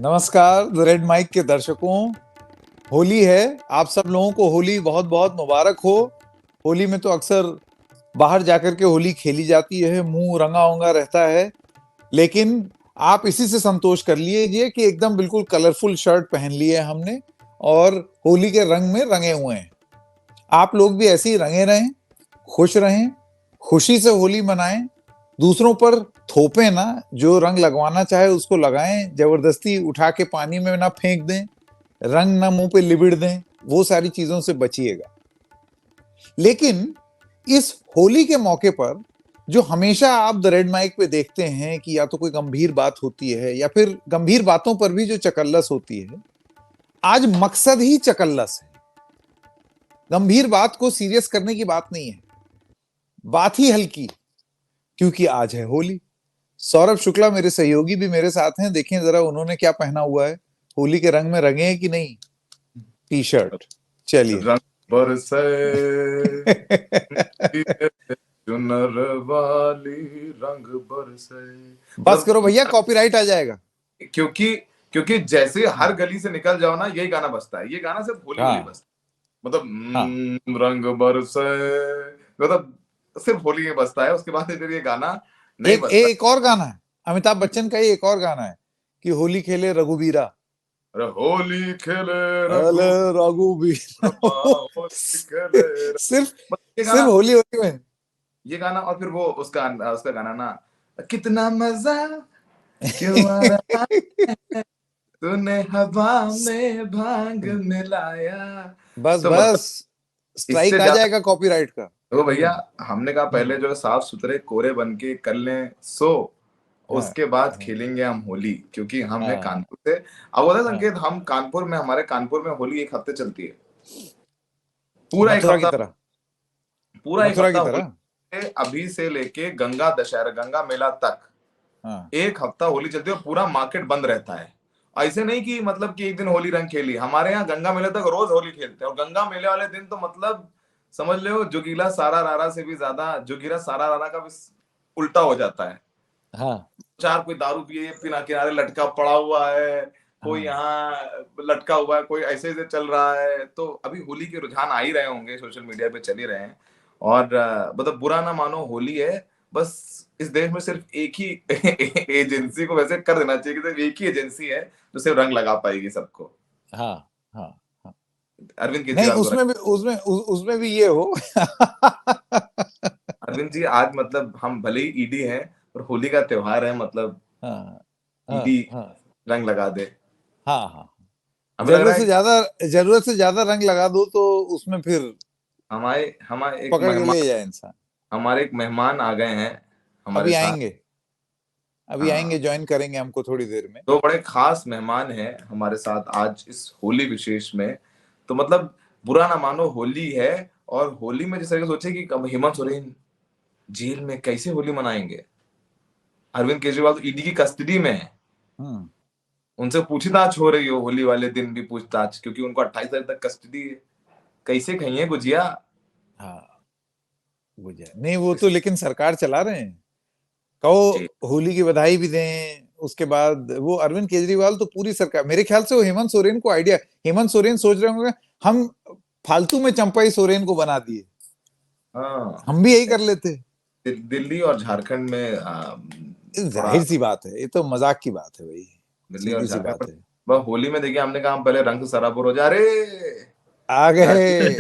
नमस्कार the red mic के दर्शकों। होली है, आप सब लोगों को होली बहुत बहुत मुबारक हो। होली में तो अक्सर बाहर जाकर के होली खेली जाती है, मुंह रंगा उंगा रहता है, लेकिन आप इसी से संतोष कर लीजिए कि एकदम बिल्कुल कलरफुल शर्ट पहन लिए हमने और होली के रंग में रंगे हुए हैं। आप लोग भी ऐसे ही रंगे रहें, खुश रहें, खुशी से होली मनाएं, दूसरों पर थोपे ना, जो रंग लगवाना चाहे उसको लगाएं, जबरदस्ती उठा के पानी में ना फेंक दें, रंग ना मुंह पे लिबिड़ दें, वो सारी चीजों से बचिएगा। लेकिन इस होली के मौके पर जो हमेशा आप द रेड माइक पे देखते हैं कि या तो कोई गंभीर बात होती है या फिर गंभीर बातों पर भी जो चकल्लस होती है, आज मकसद ही चकल्लस है। गंभीर बात को सीरियस करने की बात नहीं है, बात ही हल्की, क्योंकि आज है होली। सौरभ शुक्ला मेरे सहयोगी भी मेरे साथ हैं। देखें जरा उन्होंने क्या पहना हुआ है, होली के रंग में रंगे हैं कि नहीं। टी शर्ट, चलिए। रंग बरसे चुनर वाली रंग बरसे। बस करो भैया, कॉपीराइट आ जाएगा। क्योंकि क्योंकि जैसे हर गली से निकल जाओ ना, यही गाना बजता है। ये गाना सिर्फ होली होली हाँ बजता है। मतलब हाँ, रंग बरसे, मतलब सिर्फ होली में बजता है। उसके बाद फिर ये गाना नहीं एक बजता। एक और गाना है, अमिताभ बच्चन का ही एक और गाना है कि होली खेले रघुबीरा। अरे होली खेले अले रघु रघुबीरा होली खेले सिर्फ ये सिर्फ गाना, होली होली में। ये गाना और फिर वो उसका उसका गाना ना, कितना मजा क्यों आ रहा है, तूने हवा में भांग मिलाया। बस तो मतलब बस, इससे स्ट्राइक आ ज्यादा जाएगा कॉपीराइट का। तो भैया, हमने कहा हम्म, पहले जो है साफ सुथरे कोरे बन के कर लें सो, हाँ उसके बाद हाँ खेलेंगे हम होली। क्योंकि हम है हाँ कानपुर से। अब होता है हाँ, संकेत, हम कानपुर में, हमारे कानपुर में होली एक हफ्ते चलती है। पूरा एक मथुरा की हफ्ता, तरह, पूरा एक मथुरा हफ्ता की होली तरह। अभी से लेके गंगा दशहरा, गंगा मेला तक हाँ एक हफ्ता होली चलती है और पूरा मार्केट बंद रहता है। ऐसे नहीं कि मतलब कि एक दिन होली रंग खेली, हमारे यहाँ गंगा मेले तक रोज होली खेलते हैं। और गंगा मेले वाले दिन तो मतलब समझ लो, जोगीला सारा रारा से भी ज्यादा, जोगीला सारा रारा का भी उल्टा हो जाता है। हाँ चार कोई दारू पिए, पिना किनारे लटका पड़ा हुआ है, कोई हाँ यहाँ लटका हुआ है, कोई ऐसे ऐसे चल रहा है। तो अभी होली के रुझान आ ही रहे होंगे, सोशल मीडिया पे चल ही रहे हैं। और मतलब बुरा ना मानो, होली है। बस इस देश में सिर्फ एक ही एजेंसी को वैसे कर देना चाहिए कि सिर्फ एक ही एजेंसी है जो सिर्फ रंग लगा पाएगी सबको। हाँ हाँ हाँ। अरविंद नहीं, केजरीवाल को उसमें भी उसमें भी ये हो अरविंद जी, आज मतलब हम भले ही ईडी हैं, और होली का त्योहार है, मतलब हाँ हाँ ईडी हाँ रंग लगा दे। हाँ हाँ, हमें लग रहा है जरूरत से ज्यादा रंग लगा दो तो उसमें फिर हमारे हमारे एक पकड़ के ले मेहमान जाए इंसान। हमारे एक मेहमान आ गए हैं हमारे अभी साथ। आएंगे, अभी हाँ, आएंगे, ज्वाइन करेंगे हमको थोड़ी देर में। दो बड़े खास मेहमान हैं हमारे साथ आज इस होली विशेष में। तो मतलब बुरा ना मानो, होली है। और होली में जिस तरह सोचे कि अब हेमंत सोरेन जेल में कैसे होली मनाएंगे। अरविंद केजरीवाल तो ईडी की कस्टडी में है। हम्म, उनसे पूछताछ हो रही हो, होली वाले दिन भी पूछताछ, क्योंकि उनको 28 तारीख तक कस्टडी है। कैसे खाइए गुजिया। हाँ वो जाए नहीं, वो तो लेकिन सरकार चला रहे हैं। कहो होली की बधाई भी दें, उसके बाद वो अरविंद केजरीवाल तो पूरी सरकार, मेरे ख्याल से वो हेमंत सोरेन को आइडिया, हेमंत सोरेन सोच रहे होंगे हम फालतू में चंपाई सोरेन को बना दिए, हाँ, हम भी यही कर लेते। दिल्ली और झारखंड में थोड़ा, जाहिर सी बात है, ये तो मजाक की बात है भाई, दिल्ली और सीधी सी झारखंड पर बात है। वह होली में देखिए, हमने कहा हम पहले रंग से सराबोर हो जा रहे। आ गए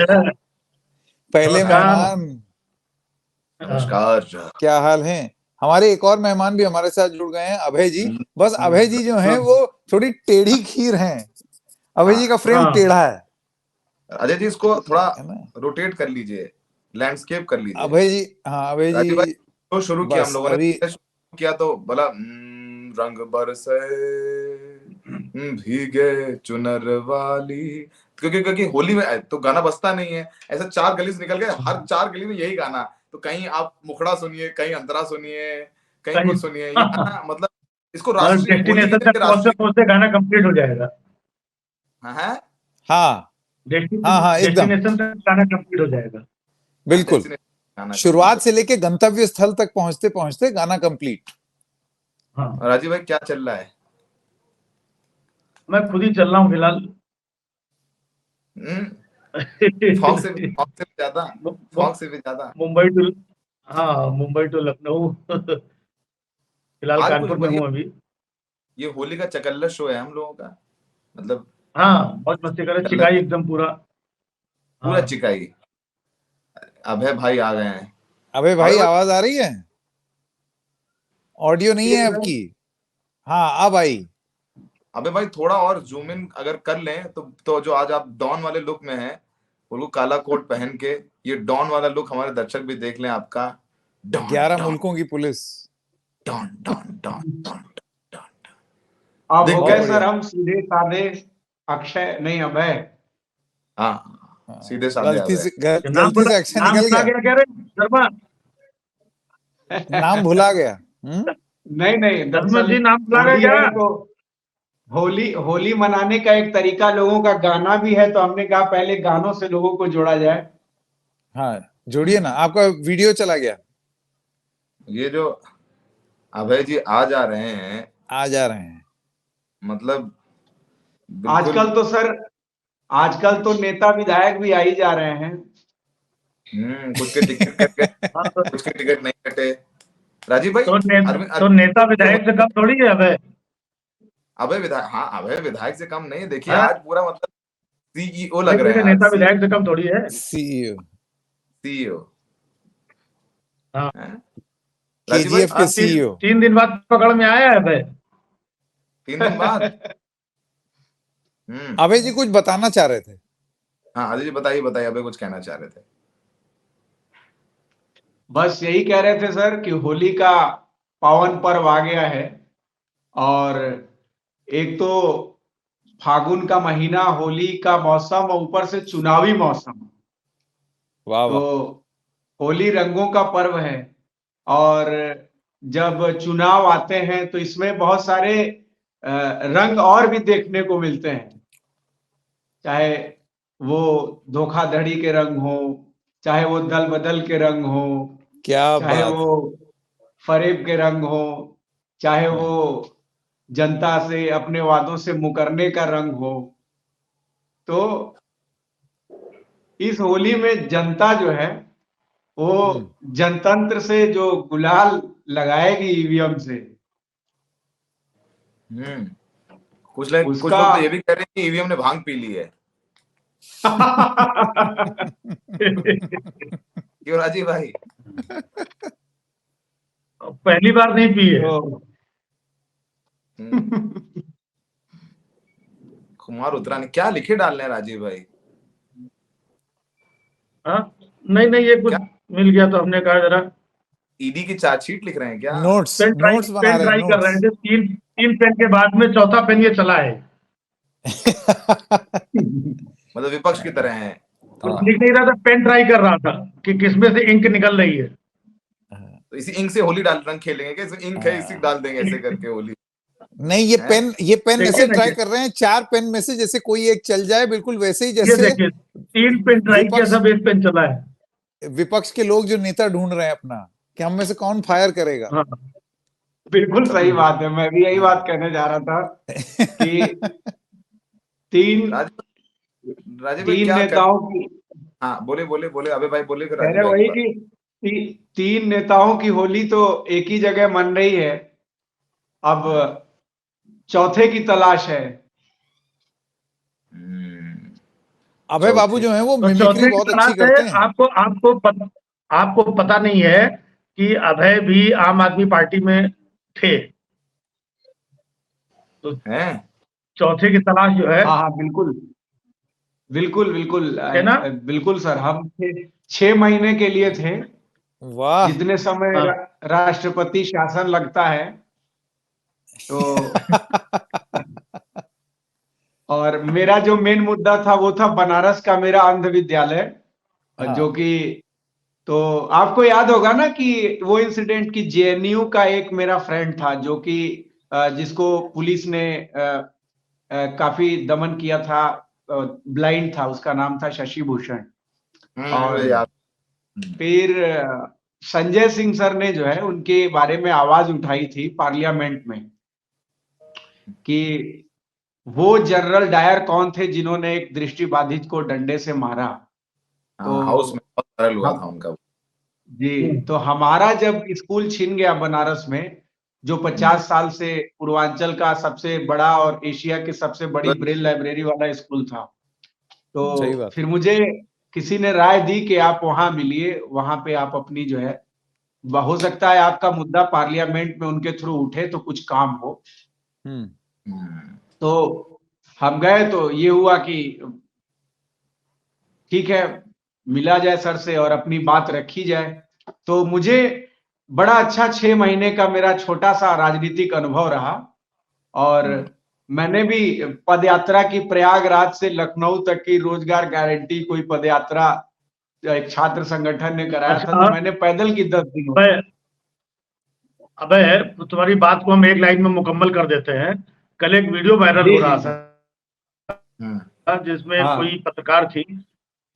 पहले हाँ, नमस्कार। मेहमान। नमस्कार। क्या हाल है। हमारे एक और मेहमान भी हमारे साथ जुड़ गए हैं, अभय जी। बस अभय जी जो हैं वो थोड़ी टेढ़ी खीर हैं, अभय जी हाँ, का फ्रेम हाँ, टेढ़ा अजय जी इसको थोड़ा है ना। रोटेट कर लीजिए, लैंडस्केप कर लीजिए। अभय जी, हाँ अभय जी, राजीव भाई, तो शुरू किया हम बस लोगों ने, अभी शुरू किया तो बोला रंग बरसे भीगे चुनर वाली। क्योंकि होली में तो गाना बजता नहीं है। ऐसा चार गली से निकल गए, हर चार गली में यही गाना। तो कहीं आप मुखड़ा सुनिए, कहीं अंतरा सुनिए, कहीं सही। कुछ सुनिए। ये हाँ, गाना मतलब इसको मतलब राष्ट्रीय, होली के डेस्टिनेशन दिन तक के पहुंचते राष्ट्रीय। पहुंचते गाना कंप्लीट हो जाएगा। हाँ है। हाँ हाँ हाँ एकदम डेस्टिनेशन तक गाना कंप्लीट हो जाएगा। हाँ, बिल्कुल, डेस्टिनेशन गाना कंप्लीट हो। शुरुआत से लेके गंतव्य स्थल तक पहुंचते पहुंचते गाना कंप्लीट। हाँ, राजीव भाई क्या चल रहा है। मैं खुद ही चल रहा हूँ फिलहाल। फॉग से भी ज्यादा, फॉग से भी ज्यादा। मुंबई टू, हाँ मुंबई टू लखनऊ। फिलहाल आज कुछ कानपुर में हूँ अभी। ये होली का चकल्लस शो है हम लोगों का, मतलब हाँ बहुत मस्ती करे, चिकाई एकदम पूरा। पूरा हाँ चिकाई। अभय भाई आ गए हैं। अबे भाई अबे आवाज आ रही है? ऑडियो नहीं है आपकी? हाँ अब आई। अबे भाई थोड़ा और जूम इन अगर कर लें तो जो आज आप डॉन वाले लुक में हैं, बिल्कुल काला कोट पहन के, ये डॉन वाला लुक हमारे दर्शक भी देख लें आपका। डॉन 11 डॉन मुल्कों की पुलिस। Don don don don don. अब देख हो के गए बहुत सर बढ़िया। हम सीधे साधे अक्षय नहीं अभय। हाँ सीधे साधे गलती अभय। से नाम गलती बोला, से अक्षय नाम निकल भुला गया, गया कह रहे शर्मा। नाम भुला गया। नहीं नहीं, दशमत दरअसल जी नाम भुला गए होली क्या? है तो होली होली मनाने का एक तरीका, लोगों का गाना भी है, तो हमने कहा पहले गानों से लोगों को जोड़ा जाए। हाँ जोड़िए ना, आपका वीडियो चला गया। ये जो अभय जी आ जा रहे हैं, आ जा रहे हैं। मतलब बिल्कुल। आजकल तो सर, आजकल तो नेता विधायक भी आ ही जा रहे हैं। कुछ के टिकट कट गए, हाँ, तो, कुछ के टिकट नहीं कटे। राजीव भाई, तो अरविंद नेता विधायक से कम थोड़ी है अबे। अभय विधायक, हाँ अभय विधायक से कम नहीं है। देखिए हाँ, आज पूरा मतलब सीईओ लग देख रहे हैं लीजिए, आज, नेता विधायक से कम थोड़ी है। CEO, CEO. हाँ राजीव भाई केजीएफ के सीईओ। 3 दिन बाद पकड़ में आया है अबे। 3 दिन बाद। अभय जी कुछ बताना चाह रहे थे। हाँ अजय जी बताइए बताइए, अभय कुछ कहना चाह रहे थे। बस यही कह रहे थे सर कि होली का पावन पर्व आ गया है, और एक तो फागुन का महीना, होली का मौसम, और ऊपर से चुनावी मौसम, वाह तो वाह। होली रंगों का पर्व है। और जब चुनाव आते हैं तो इसमें बहुत सारे रंग और भी देखने को मिलते हैं, चाहे वो धोखाधड़ी के रंग हो, चाहे वो दल बदल के रंग हो, क्या चाहे बात वो है। फरेब के रंग हो, चाहे वो जनता से अपने वादों से मुकरने का रंग हो। तो इस होली में जनता जो है वो जनतंत्र से जो गुलाल लगाएगी ईवीएम से, कुछ उसका लोग तो ये भी कह रहे हैं कि ईवीएम ने भांग पी ली है। क्यों राजीव भाई? पहली बार नहीं पी है। तो कुमार उतरा ने क्या लिखे डालने हैं राजीव भाई? हाँ नहीं नहीं, ये कुछ क्या मिल गया तो हमने कहा जरा ईडी की चार्जशीट लिख रहे हैं क्या? नोट्स नोट्स बना पेन रहे हैं, ट्राई कर रहे नोट्स। थे। तीन पेन के बाद में चौथा पेन ये चला है। मतलब विपक्ष की तरह है। कुछ लिख नहीं रहा था, पेन ट्राई कर रहा था कि किसमें से इंक निकल रही है। तो इसी इंक से होली डाल रंग खेलेंगे क्या? इसमें इंक है, इसी डाल देंगे ऐसे करके होली। नहीं, ये पेन देखिए ऐसे ना, ट्राई कर रहे हैं, 4 पेन में से जैसे कोई एक चल जाए, बिल्कुल वैसे ही ये जैसे देखिए 3 पेन ट्राई किया, विपक्ष सब एक पेन चला है। विपक्ष के लोग जो नेता ढूंढ रहे हैं अपना, कि हम में से कौन फायर करेगा। हाँ बिल्कुल सही बात है, मैं भी यही बात कहने जा रहा था कि तीन राजीव भाई तीन क्या कर। नेताओं की, हाँ बोले बोले बोले अबे भाई बोले, फिर कह राजीव रहे भाई के वही बाद। कि तीन नेताओं की होली तो एक ही जगह मन रही है, अब चौथे की तलाश है। अभय बाबू जो हैं वो तो मिमिक्री चौथे की बहुत अच्छी तलाश है। करते हैं। आपको पता नहीं है कि अभय भी आम आदमी पार्टी में थे, तो हैं? चौथे की तलाश जो है। हाँ हाँ बिल्कुल बिल्कुल बिल्कुल है ना? बिल्कुल सर, हम 6 महीने के लिए थे, वाह। जितने समय हाँ। राष्ट्रपति शासन लगता है। तो और मेरा जो मेन मुद्दा था वो था बनारस का मेरा अंध विद्यालय, हाँ। जो कि, तो आपको याद होगा ना कि वो इंसिडेंट की जेएनयू का एक मेरा फ्रेंड था जो कि जिसको पुलिस ने काफी दमन किया था, ब्लाइंड था, उसका नाम था शशि भूषण। और याद। फिर संजय सिंह सर ने जो है उनके बारे में आवाज उठाई थी पार्लियामेंट में कि वो जनरल डायर कौन थे जिन्होंने एक दृष्टिबाधित को डंडे से मारा? हाँ, हाउस में बहुत वायरल हुआ था हम उनका। जी, तो हमारा जब स्कूल छिन गया बनारस में, जो 50 साल से पूर्वांचल का सबसे बड़ा और एशिया की सबसे बड़ी ब्रेल लाइब्रेरी वाला स्कूल था, सही तो बात। फिर मुझे किसी ने राय दी कि आप वहां मिलिए, वहां पे आप अपनी जो है, हो सकता है आपका मुद्दा पार्लियामेंट में उनके थ्रू उठे तो कुछ काम हो। तो हम गए तो ये हुआ कि ठीक है, मिला जाए सर से और अपनी बात रखी जाए। तो मुझे बड़ा अच्छा 6 महीने का मेरा छोटा सा राजनीतिक अनुभव रहा और मैंने भी पदयात्रा की प्रयागराज से लखनऊ तक की रोजगार गारंटी कोई पदयात्रा एक छात्र संगठन ने कराया था, तो मैंने पैदल की 10 दिनों। अबे तुम्हारी बात को हम एक लाइन में मुकम्मल कर देते हैं। कल एक वीडियो वायरल हो रहा था जिसमें कोई पत्रकार थी,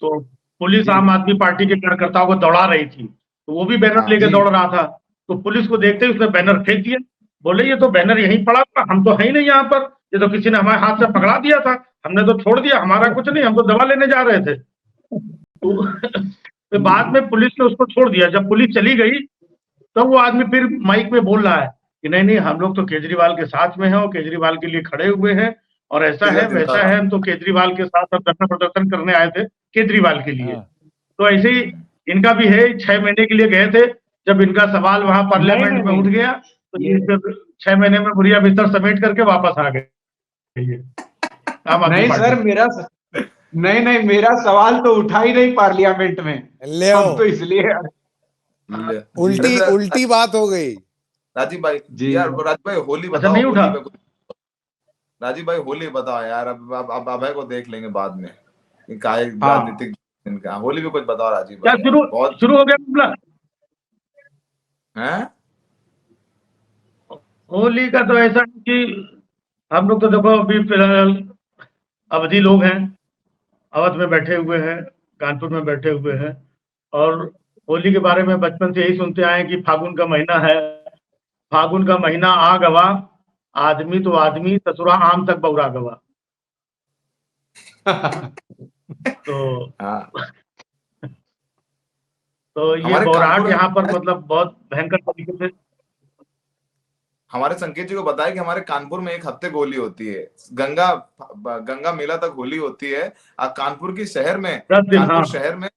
तो पुलिस आम आदमी पार्टी के कार्यकर्ताओं को दौड़ा रही थी, तो वो भी बैनर लेके दौड़ रहा था। तो पुलिस को देखते ही उसने बैनर फेंक दिया, बोले ये तो बैनर यहीं पड़ा था, हम तो है ही नहीं यहाँ पर, ये तो किसी ने हमारे हाथ से पकड़ा दिया था, हमने तो छोड़ दिया, हमारा कुछ नहीं, हम तो दवा लेने जा रहे थे। तो बाद में पुलिस ने उसको छोड़ दिया। जब पुलिस चली गई तब वो आदमी फिर माइक में बोल रहा है कि नहीं नहीं, हम लोग तो केजरीवाल के साथ में हैं और केजरीवाल के लिए खड़े हुए हैं और ऐसा है वैसा है, हम तो केजरीवाल के साथ अब धरना प्रदर्शन करने आए थे केजरीवाल के लिए। तो ऐसे ही इनका भी है, 6 महीने के लिए गए थे, जब इनका सवाल वहां पार्लियामेंट में उठ गया तो ये फिर 6 महीने में बुढ़िया बिस्तर समेट करके वापस आ गए। नहीं सर, मेरा सवाल तो उठा ही नहीं पार्लियामेंट में, हम तो इसलिए उल्टी बात हो गई। राजीव भाई यार, राजीव भाई होली बताओ। नहीं उठा राजीव भाई, होली बताओ यार। अब अभय को देख लेंगे बाद में, राजनीतिक इनका। होली भी कुछ बताओ राजीव भाई। क्या शुरू हो गया हैं? होली का तो ऐसा कि हम लोग तो देखो अभी फिलहाल अवधि लोग हैं, अवध में बैठे हुए हैं, कानपुर में बैठे हुए हैं, और होली के बारे में बचपन से यही सुनते आए कि फागुन का महीना है, फागुन का महीना आ गवा, आदमी तो आदमी ससुरा आम तक बौरा गवा। तो ये बौराहट यहाँ पर मतलब बहुत भयंकर तरीके से। हमारे संकेत जी को बताया कि हमारे कानपुर में एक हफ्ते होली होती है, गंगा मेला तक होली होती है। कानपुर के शहर में, शहर में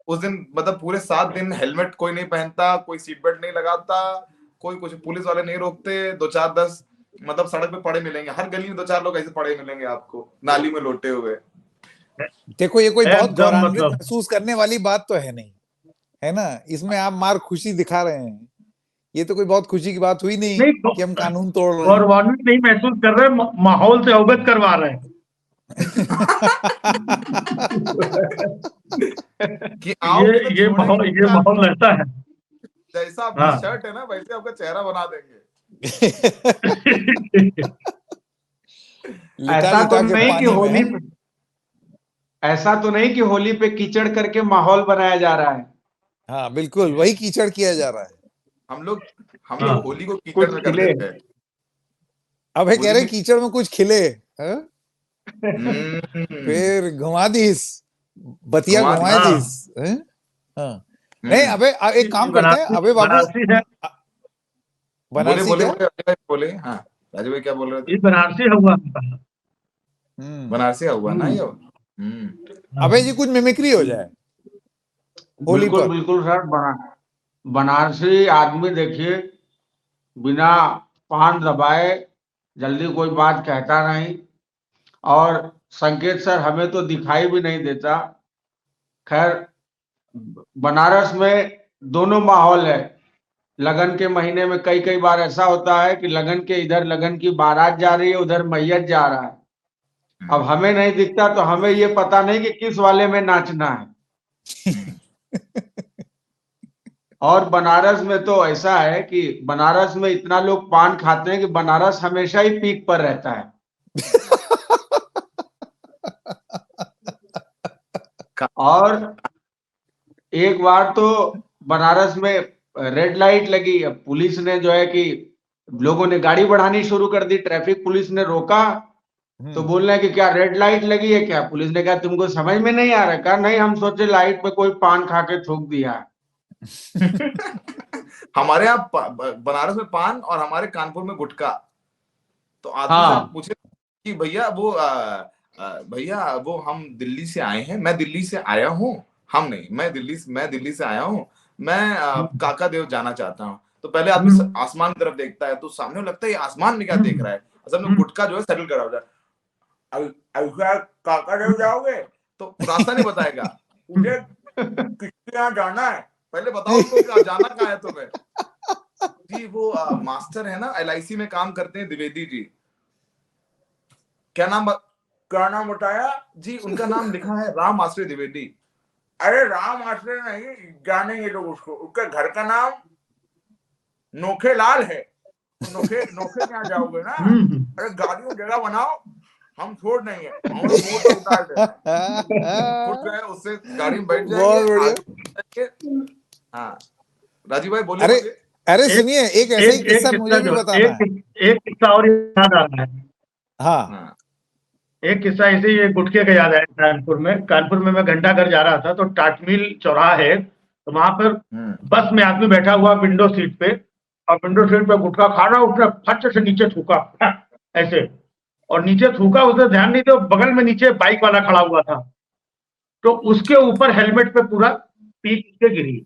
उस दिन मतलब पूरे 7 दिन हेलमेट कोई नहीं पहनता, कोई सीट बेल्ट नहीं लगाता, कोई कुछ, पुलिस वाले नहीं रोकते। 2-4-10 मतलब सड़क पे पड़े मिलेंगे, हर गली में 2-4 लोग ऐसे पड़े मिलेंगे आपको, नाली में लोटे हुए। देखो ये कोई बहुत गौरवान्वित महसूस करने वाली बात तो है नहीं, है ना? इसमें आप मार खुशी दिखा रहे हैं, ये तो कोई बहुत खुशी की बात हुई नहीं कि हम कानून तोड़ रहे हैं। गौरवान्वित नहीं महसूस कर रहे, माहौल से अवगत करवा रहे हैं कि ये माहौल रहता है, जैसा आपकी शर्ट है ना वैसे आपका चेहरा बना देंगे। ऐसा तो नहीं कि होली पे कीचड़ करके माहौल बनाया जा रहा है। हाँ बिल्कुल, वही कीचड़ किया जा रहा है। हम लोग होली को कीचड़ में कर देते हैं। अब कह रहे कीचड़ में कुछ खिले, फिर घुमा दीस, बतिया घुमा दीस। नहीं अबे एक काम करते हैं, अबे बाबू बनारसी बोले। हाँ राजू भाई क्या बोल रहे थे? बनारसी हुआ, बनारसी हुआ ना ये। अबे जी कुछ मिमिक्री हो जाए होली पर। बिल्कुल सर, बनारसी आदमी देखिए बिना पान दबाए जल्दी कोई बात कहता नहीं, और संकेत सर हमें तो दिखाई भी नहीं देता। खैर बनारस में दोनों माहौल है। लगन के महीने में कई बार ऐसा होता है कि लगन के इधर लगन की बारात जा रही है, उधर मैयत जा रहा है। अब हमें नहीं दिखता तो हमें ये पता नहीं कि किस वाले में नाचना है। और बनारस में तो ऐसा है कि बनारस में इतना लोग पान खाते हैं कि बनारस हमेशा ही पीक पर रहता है। और एक बार तो बनारस में रेड लाइट लगी, अब पुलिस ने जो है कि लोगों ने गाड़ी बढ़ानी शुरू कर दी, ट्रैफिक पुलिस ने रोका तो बोल रहे हैं कि क्या रेड लाइट लगी है क्या? पुलिस ने कहा तुमको समझ में नहीं आ रहा? कहा नहीं, हम सोचे लाइट पे कोई पान खा के थूक दिया। हमारे यहाँ बनारस में पान और हमारे कानपुर में गुटखा। तो आदमी हाँ। से पूछे कि भैया वो हम दिल्ली से आए हैं, मैं दिल्ली से आया हूँ। हम नहीं, मैं दिल्ली से आया हूँ, मैं काका देव जाना चाहता हूँ। तो पहले आदमी आसमान की तरफ देखता है, तो सामने लगता है ये आसमान में क्या देख रहा है। असल में गुटखा जो है सेटल करा होता है। काका देव जाओगे तो रास्ता नहीं बताएगा, मुझे किसके यहाँ जाना है पहले बताओ उनको, क्या जाना कहाँ है तुम्हें। जी वो मास्टर है ना, LIC में काम करते हैं, द्विवेदी जी। क्या नाम बताया जी? उनका नाम लिखा है राम आश्रय द्विवेदी। अरे राम आश्रय नहीं जानेंगे लोग उसको, उसके घर का नाम नोखेलाल है। नोखे क्या जाओगे ना? अरे गाड़ी में जगह बनाओ, हम छोड़ देंगे, हम लोग मोड़ पर उतार देंगे। खुद जो है उससे गाड़ी में बैठ जाएंगे। हाँ राजीव भाई बोलिए। अरे सुनिए, एक ऐसा ही किस्सा मुझे भी बताना है। एक किस्सा और याद आ रहा है। हाँ, एक किस्सा ऐसे ही गुटखे का याद आया। कानपुर में मैं घंटाघर जा रहा था, तो टाटमील चौराहा है, तो वहां पर बस में आदमी बैठा हुआ विंडो सीट पे, और विंडो सीट पे गुटखा खा रहा, उसने फट से नीचे थूका ऐसे, और नीचे थूका, उसने ध्यान नहीं दिया, बगल में नीचे बाइक वाला खड़ा हुआ था, तो उसके ऊपर हेलमेट पे पूरा पीक के गिरी,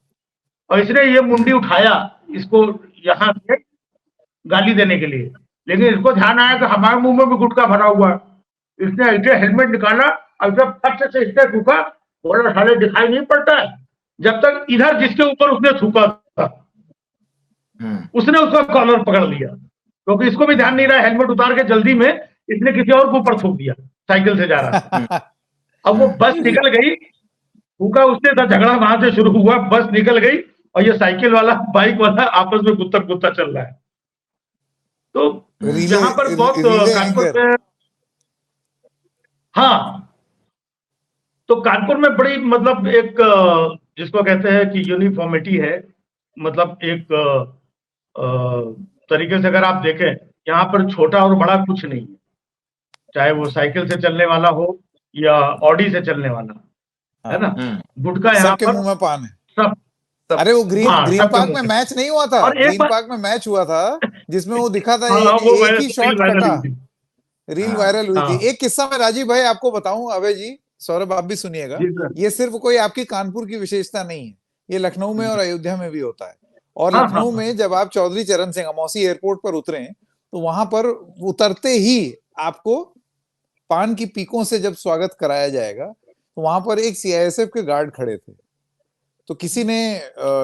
और इसने ये मुंडी उठाया इसको यहाँ से गाली देने के लिए, लेकिन इसको ध्यान आया कि हमारे मुंह में भी गुटखा भरा हुआ है। इसने ऐसे हेलमेट निकाला और जब फट से इसने थूका, बोला साले दिखाई नहीं पड़ता है, जब तक इधर जिसके ऊपर उसने थूका था उसने उसका कॉलर पकड़ लिया, क्योंकि इसको भी ध्यान नहीं रहा, हेलमेट उतार के जल्दी में इसने किसी और के ऊपर थूक दिया, साइकिल से जा रहा था। अब वो बस निकल गई, थूका उसने था, झगड़ा वहां से शुरू हुआ, बस निकल गई, और ये साइकिल वाला बाइक वाला आपस में गुत्ता चल रहा है। तो यहाँ पर बहुत कानपुर में, हाँ, तो कानपुर में बड़ी मतलब एक जिसको कहते हैं कि यूनिफॉर्मिटी है, मतलब एक तरीके से अगर आप देखें, यहाँ पर छोटा और बड़ा कुछ नहीं है, चाहे वो साइकिल से चलने वाला हो या ऑडी से चलने वाला, है ना। गुटखा यहाँ पर मुंह में पान है सब। अरे वो ग्रीन पार्क में मैच नहीं हुआ था, ग्रीन पार्क में मैच हुआ था जिसमें वो दिखा था एक ही शॉट कटा, रील वायरल हुई थी। एक किस्सा मैं राजीव भाई आपको बताऊं, अभय जी, सौरभ आप भी सुनिएगा, ये सिर्फ कोई आपकी कानपुर की विशेषता नहीं है, ये लखनऊ में और अयोध्या में भी होता है। और लखनऊ में जब आप चौधरी चरण सिंह अमौसी एयरपोर्ट पर उतरे, तो वहां पर उतरते ही आपको पान की पीकों से जब स्वागत कराया जाएगा, तो वहां पर एक CISF के गार्ड खड़े थे। तो किसी ने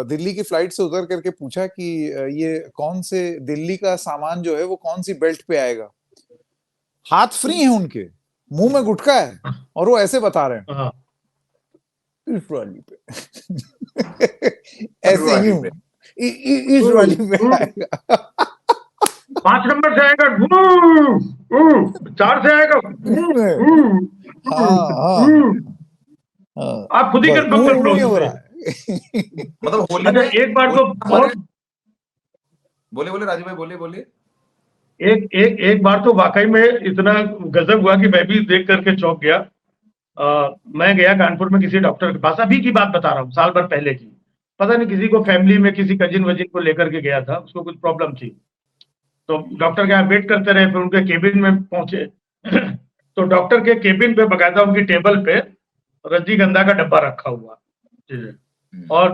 दिल्ली की फ्लाइट से उतर करके पूछा कि ये कौन से दिल्ली का सामान जो है वो कौन सी बेल्ट पे आएगा। हाथ फ्री हैं उनके, मुंह में गुटखा है, और वो ऐसे बता रहे हैं इस वाली पे ऐसे यूं इस वाली पे आएगा, 5 नंबर से आएगा, 4 से आएगा, आप खुद ही कर हो रहा है। मतलब होली में एक बार तो बहुत, बोले राजीव भाई, बोलिए। एक बार तो वाकई में इतना गजब हुआ कि मैं भी देख करके चौंक गया। मैं गया कानपुर में किसी डॉक्टर के पास, अभी की बात बता रहा हूँ, साल भर पहले की, पता नहीं किसी को फैमिली में किसी कजिन वजिन को लेकर के गया था, उसको कुछ प्रॉब्लम थी, तो डॉक्टर के यहाँ वेट करते रहे, फिर उनके केबिन में पहुंचे तो डॉक्टर के केबिन पे बकायदा उनकी टेबल पे रजनीगंधा का डब्बा रखा हुआ, और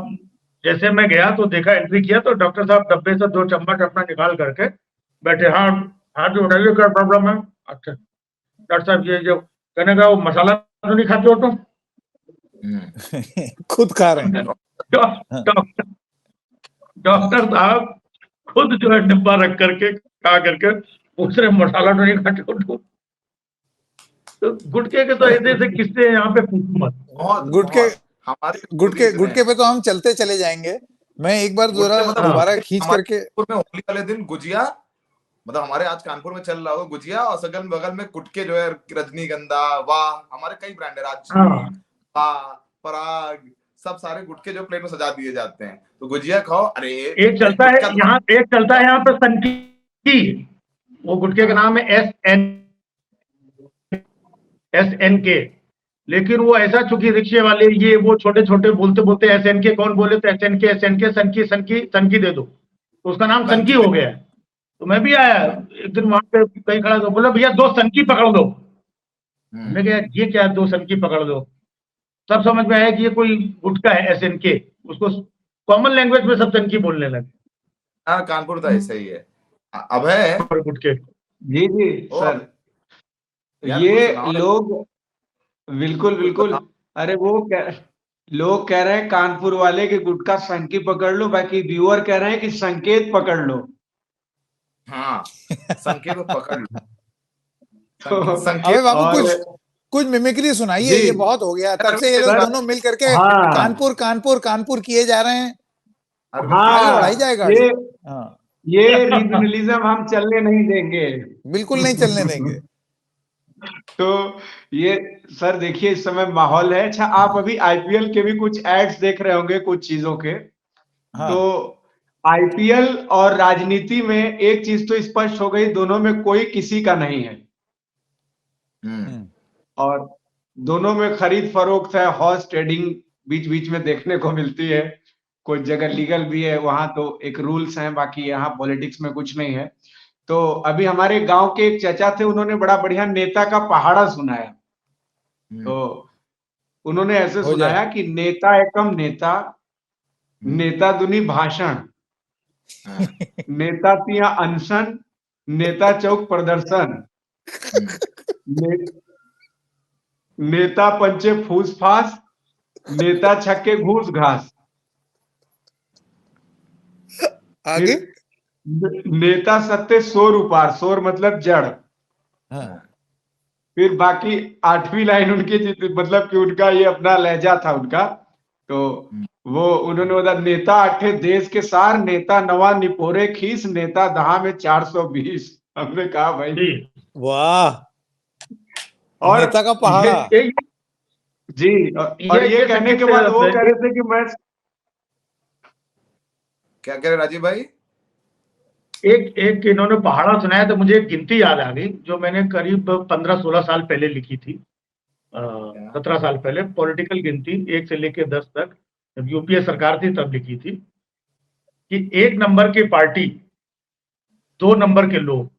जैसे मैं गया तो देखा, एंट्री किया तो डॉक्टर साहब डब्बे से 2 चम्मच अपना निकाल करके बैठे। हाँ जी बताइए क्या प्रॉब्लम है। अच्छा डॉक्टर साहब, ये जो कहने का वो मसाला तो नहीं खाते हो तुम? खुद खा रहे हैं डॉक्टर साहब खुद जो है डब्बा रख करके खा करके पूछ रहे मसाला तो नहीं खाते हो तुम? तो गुटके के तो ऐसे किस्से यहाँ पे पूछू मत। गुटके पे तो हम चलते चले जाएंगे। मैं एक बार दोबारा खींच करके, होली वाले दिन गुजिया, मतलब हमारे आज कानपुर में चल रहा हो गुजिया, और सगल बगल में गुटके जो है रजनीगंधा, वाह, हमारे कई ब्रांड है, पराग, सब सारे गुटके जो प्लेट में सजा दिए जाते हैं, तो गुजिया खाओ। अरे एक चलता है यहाँ, यहाँ पे सनकी, वो गुटके का नाम है SN, SNK, लेकिन वो ऐसा, चूंकि रिक्शे वाले ये वो छोटे छोटे बोलते बोलते SNK कौन बोले तो SNK सनकी सनकी सनकी दे दो, तो उसका नाम सनकी हो गया है। तो मैं भी आया एक दिन वहां पे कहीं खड़ा, तो बोला भैया 2 सनकी पकड़ दो। हमने कहा ये क्या 2 सनकी पकड़ दो, तब समझ में आया कि ये कोई गुटका है SNK, उसको कॉमन लैंग्वेज में सब सनकी बोलने लगे। हाँ, कानपुर तो ऐसा ही है। अभय, और गुटके जी जी ओ सर, यार ये कुछ सुनाओ। लोग बिल्कुल कुछ बिल्कुल, बताओ। अरे लोग कह रहे हैं कानपुर वाले कि गुटखा सनकी पकड़ लो, बाकी व्यूअर कह रहे हैं कि संकेत पकड़ लो। हाँ, संकेत तो पकड़ लो। तो संकेत अबे बाबू और कुछ मिमिक्री सुनाइए, जी ये बहुत हो गया। तब से ये लोग सर, दोनों मिल करके हाँ कानपुर कानपुर कानपुर किए जा रहे हैं। अरविंद आगे केजरीवाल। बढ़ाई जाए गाड़ी। ये हाँ, ये रीजनलिज्म हम चलने नहीं देंगे। बिल्कुल नहीं चलने देंगे। तो ये सर देखिए इस समय माहौल है। अच्छा, आप अभी IPL के भी कुछ एड्स देख रहे होंगे कुछ चीजों के। तो हाँ, IPL और राजनीति में एक चीज तो स्पष्ट हो गई, दोनों में कोई किसी का नहीं है, हम्म, और दोनों में खरीद फरोख्त है, हॉर्स ट्रेडिंग बीच बीच में देखने को मिलती है। कुछ जगह लीगल भी है, वहां तो एक रूल्स हैं, बाकी यहाँ पॉलिटिक्स में कुछ नहीं है। तो अभी हमारे गांव के एक चाचा थे, उन्होंने बड़ा बढ़िया नेता का पहाड़ा सुनाया। तो उन्होंने ऐसे हो जाए। सुनाया कि नेता एकम नेता, नेता दुनी भाषण, नेता तिया अनशन, नेता चौक प्रदर्शन, ने, नेता पंचे फूस फास, नेता छक्के घूस घास, फिर आगे। नेता सत्य शोर उपार, शोर मतलब जड़। हाँ, फिर बाकी 8वीं लाइन उनकी मतलब कि उनका ये अपना लहजा था उनका। तो वो उन्होंने बोला, नेता अठे देश के सार, नेता नवा निपोरे खीस, नेता दहा में 420। हमने कहा भाई, जी, वाह, और नेता का ये पहाड़ा। जी, और ये कहने के बाद वो कह रहे थे कि मैं क्या कह रहे राजीव भाई? एक एक इन्होंने पहाड़ा सुनाया तो मुझे एक गिनती याद आ गई, जो मैंने करीब 15-16 साल पहले लिखी थी। 17 साल पहले पॉलिटिकल गिनती 1 से लेकर 10 तक, जब यूपीए सरकार थी तब लिखी थी, कि 1 नंबर की पार्टी 2 नंबर के लोग,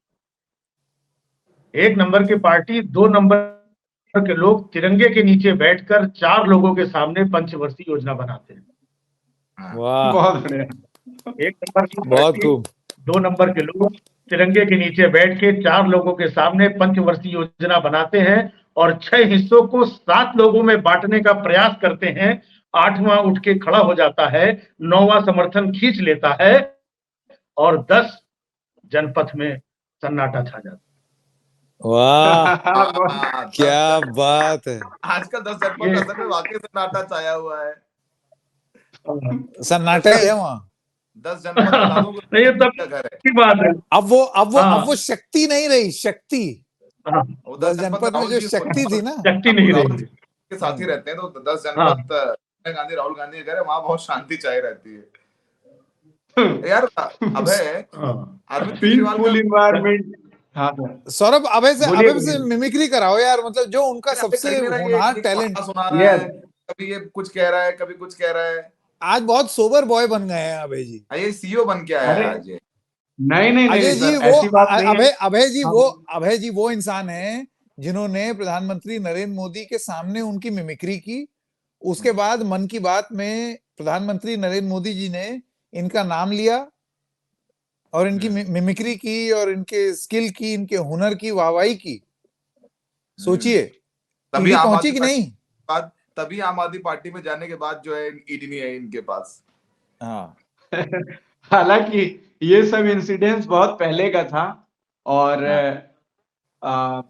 1 नंबर की पार्टी 2 नंबर के लोग तिरंगे के नीचे बैठकर 4 लोगों के सामने पंचवर्षीय योजना बनाते हैं। वाह, बहुत बढ़िया। 1 नंबर की बहुत पार्टी खूब। 2 नंबर के लोग तिरंगे के नीचे बैठ के 4 लोगों के सामने पंचवर्षीय योजना बनाते हैं, और 6 हिस्सों को 7 लोगों में बांटने का प्रयास करते हैं। 8वां उठ के खड़ा हो जाता है, 9वां समर्थन खींच लेता है, और 10 जनपथ में सन्नाटा छा जाता है। वाह, क्या 10 बात है। आजकल 10 जनपद असल में वाकई से नाटा छाया हुआ है। सन्नाटा ही है वहाँ। 10 जनपद बता दूं नहीं, ये तब का घर है। की बात है। अब वो शक्ति नहीं रही, शक्ति। हाँ, वो 10 10 जनपद जनपद में राहुल जो जी शक्ति थी ना। शक्ति नहीं राहुल रही। जी के साथ ही रहते हैं, तो 10 हाँ, जनपद सोनिया गांधी राहुल गांधी के घर है, वहां बहुत शांति चाहिए रहती है यार। अभय, हाँ, अरविंद केजरीवाल पीसफुल का इन्वायरमेंट। हाँ सौरभ, बोलिए अभय से बोलिए। मिमिक्री कराओ यार, मतलब जो उनका अबे कर सबसे ही नहीं रहा है, होनहार एक टैलेंट। पहाड़ा सुना रहा है, यस, कभी ये कुछ कह रहा है, कभी कुछ कह रहा है। आज बहुत सोबर बॉय बन गए हैं अभय जी। ये सीईओ बन के आया है अरे आज ये। नहीं नहीं नहीं अजय नहीं जी सर, वो ऐसी बात नहीं है। अभय जी वो इंसान है जिन्होंने प्रधानमंत्री नरेंद्र मोदी के सामने उनकी मिमिक्री की। उसके बाद मन की बात में प्रधानमंत्री नरेंद्र मोदी जी ने इनका नाम लिया और इनकी मिमिक्री की और इनके स्किल की, इनके हुनर की वाहवाही की। सोचिए तभी ईडी आम पहुंची आदमी कि पार्टी नहीं। बाद तभी आम आदमी पार्टी में जाने के बाद जो है ईडी नहीं है इनके पास। हाँ, हालांकि ये सब इंसिडेंट्स बहुत पहले का था, और आ,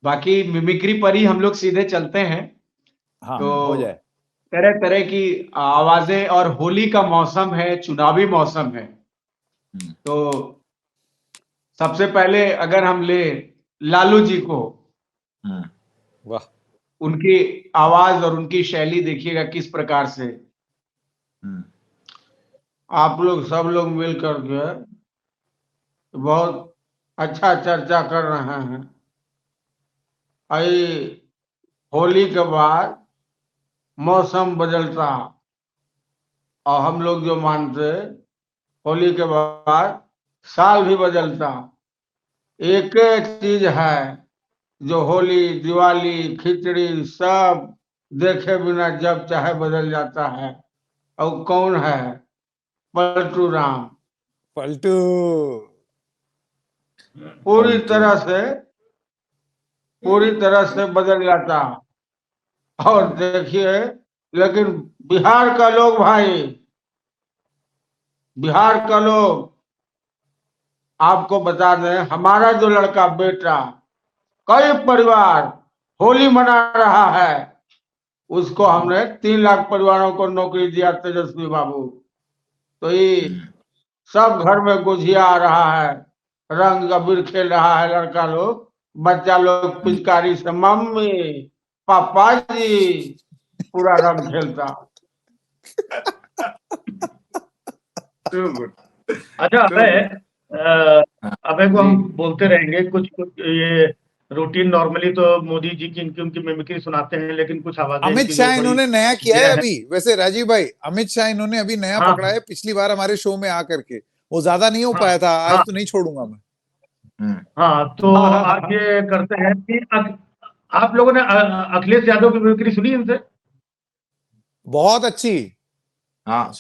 बाकी मिमिक्री पर ही हम लोग सीधे चलते हैं। हाँ, तो हो जाए। तरह तरह की आवाजें, और होली का मौसम है, चुनावी मौसम है। तो सबसे पहले अगर हम ले लालू जी को, वाह, उनकी आवाज और उनकी शैली देखिएगा किस प्रकार से। आप लोग सब लोग मिल करके बहुत अच्छा चर्चा कर रहे हैं। आई होली के बाद मौसम बदलता, और हम लोग जो मानते होली के बाद साल भी बदलता। एक एक चीज है जो होली, दिवाली, खिचड़ी सब देखे बिना जब चाहे बदल जाता है। और कौन है? पलटू राम। पलटू पूरी पलटू। तरह से बदल जाता। और देखिए, लेकिन बिहार का लोग भाई, बिहार का लोग, आपको बता दें, हमारा जो लड़का बेटा, कई परिवार होली मना रहा है, उसको हमने 3 लाख परिवारों को नौकरी दिया, तेजस्वी बाबू। तो ये सब घर में गुझिया आ रहा है, रंग अबीर खेल रहा है लड़का लोग, बच्चा लोग पिचकारी से मम्मी पापा जी पूरा रंग खेलता। अच्छा अबे को हम बोलते रहेंगे कुछ कुछ, ये रूटीन नॉर्मली तो मोदी जी की इनकी उनकी मिमिक्री सुनाते हैं, लेकिन कुछ आवाजें अमित इनकी जो शाह बड़ी इन्होंने नया किया है जय अभी। वैसे राजीव भाई, अमित शाह इन्होंने अभी नया हाँ पकड़ा है, पिछली बार हमारे शो में आकर के वो ज्यादा नहीं हो हाँ पाया था। आज हाँ तो नहीं छोड़ूंगा मैं। हाँ। तो आज ये करते हैं कि आप लोगों ने अखिलेश यादव की मिमिक्री सुनी इनसे, बहुत अच्छी। हाँ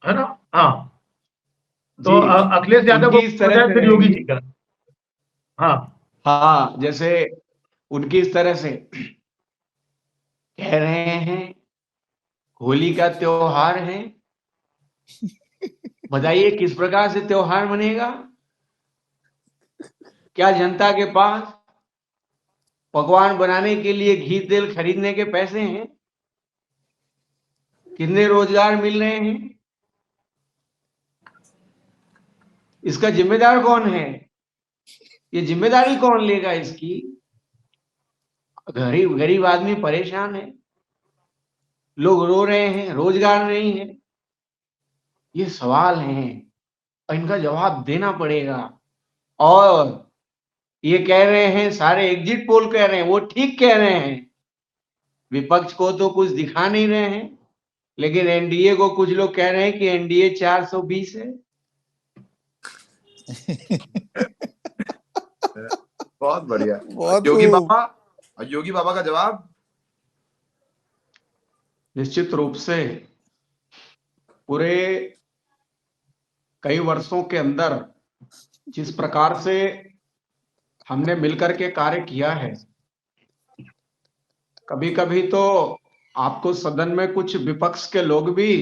है ना? हाँ, तो जी, अखिलेश यादव उनकी को इस तरह बताया, से फिर योगी रहेगी। जी का। हाँ हाँ, जैसे उनकी इस तरह से कह रहे हैं, होली का त्योहार है, बताइए किस प्रकार से त्योहार मनेगा? क्या जनता के पास पकवान बनाने के लिए घी तेल खरीदने के पैसे हैं? कितने रोजगार मिल रहे हैं? इसका जिम्मेदार कौन है? ये जिम्मेदारी कौन लेगा इसकी? गरीब गरीब आदमी परेशान है, लोग रो रहे हैं, रोजगार नहीं है। ये सवाल हैं और इनका जवाब देना पड़ेगा। और ये कह रहे हैं, सारे एग्जिट पोल कह रहे हैं, वो ठीक कह रहे हैं, विपक्ष को तो कुछ दिखा नहीं रहे हैं, लेकिन एनडीए को कुछ लोग कह रहे हैं कि एनडीए 420 है। बहुत बढ़िया। बहुत योगी बाबा का जवाब? निश्चित रूप से पूरे कई वर्षों के अंदर जिस प्रकार से हमने मिलकर के कार्य किया है, कभी कभी तो आपको सदन में कुछ विपक्ष के लोग भी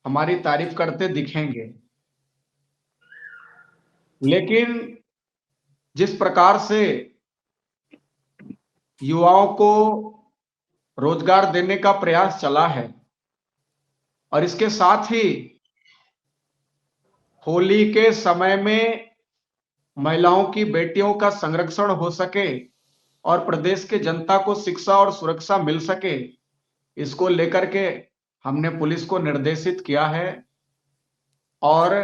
हमारी तारीफ करते दिखेंगे, लेकिन जिस प्रकार से युवाओं को रोजगार देने का प्रयास चला है, और इसके साथ ही होली के समय में महिलाओं की, बेटियों का संरक्षण हो सके और प्रदेश के जनता को शिक्षा और सुरक्षा मिल सके, इसको लेकर के हमने पुलिस को निर्देशित किया है। और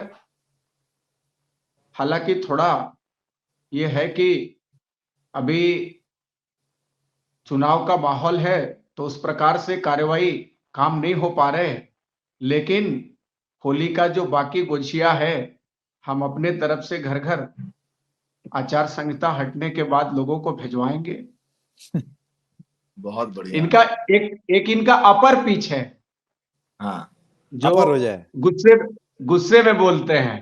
हालांकि थोड़ा ये है कि अभी चुनाव का माहौल है, तो उस प्रकार से कार्रवाई काम नहीं हो पा रहे, लेकिन होली का जो बाकी गुझिया है, हम अपने तरफ से घर घर आचार संहिता हटने के बाद लोगों को भिजवाएंगे। बहुत बढ़िया। इनका एक इनका अपर पिच है, हाँ, जो अपर हो जाए, गुस्से में बोलते हैं।